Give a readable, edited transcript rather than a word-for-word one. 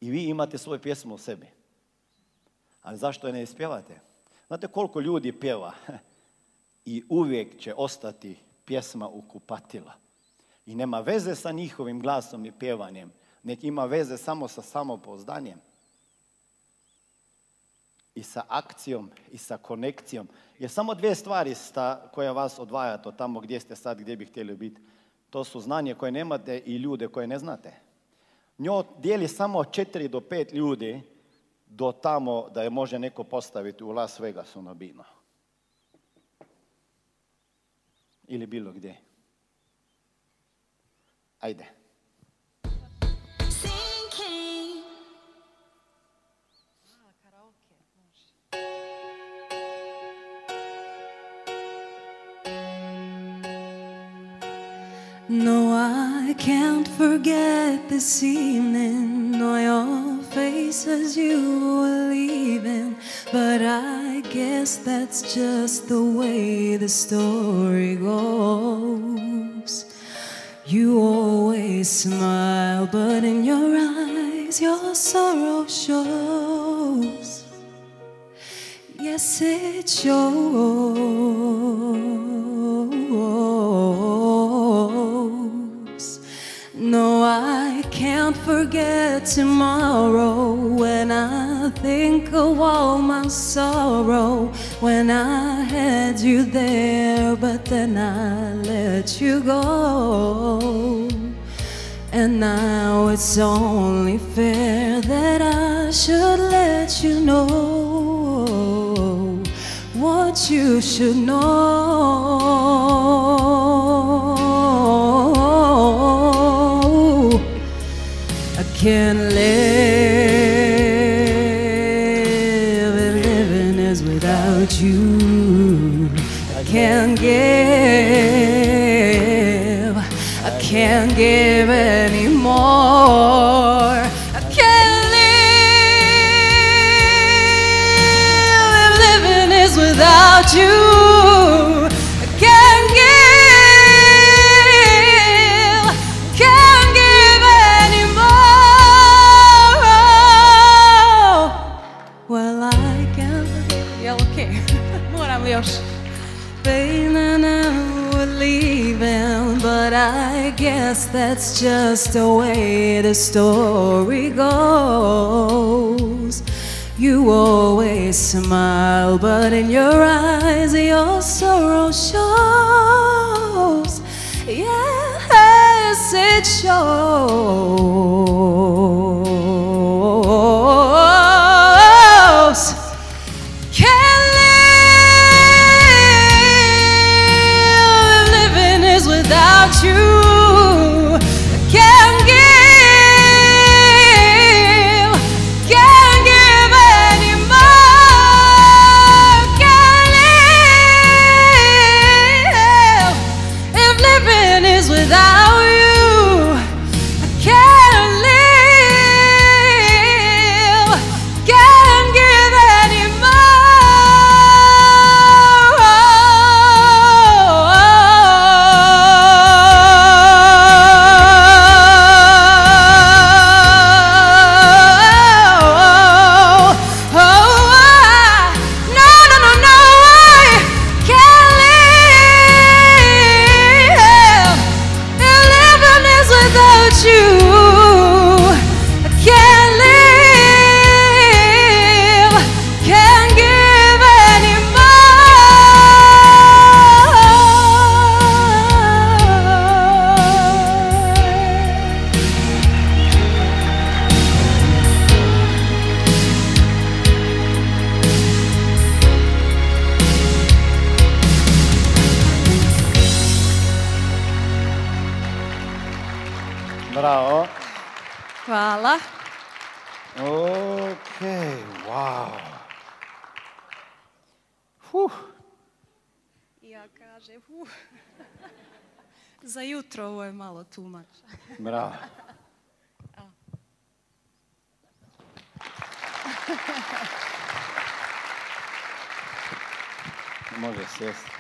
I vi imate svoju pjesmu u sebi. Ali zašto je ne ispjevate? Znate koliko ljudi pjeva i uvijek će ostati pjesma u kupatila. I nema veze sa njihovim glasom i pjevanjem, nek ima veze samo sa samopouzdanjem. I sa akcijom, i sa konekcijom. Jer samo dvije stvari koje vas odvajate od tamo gdje ste sad, gdje bi htjeli biti. To su znanje koje nemate i ljude koje ne znate. Njo dijeli samo 4 do 5 ljudi do tamo da je može neko postaviti u Las Vegasu na bino. Ili bilo gdje. Ajde. No, I can't forget this evening, nor your face as you were leaving. But I guess that's just the way the story goes. You always smile, but in your eyes your sorrow shows. Yes, it shows. No, I can't forget tomorrow when I think of all my sorrow. When I had you there, but then I let you go. And now it's only fair that I should let you know what you should know. I can't live, and living is without you. I can't give, I can't give anymore. I can't live, and living is without you. I can't give, can't give anymore. Well, I can't. Yeah, okay. Moram li još? Pain and I were leaving, but I guess that's just the way the story goes. You always smile, but in your eyes your sorrow shows. Yes, it shows. Can't live, living is without you. I can't give, can't give anymore. Can't live, if living is without you. I can't live, can't give Bravo. Hvala. Ok, wow. Ja kažem, za jutro ovo je malo too much. Bravo. Može sjesti.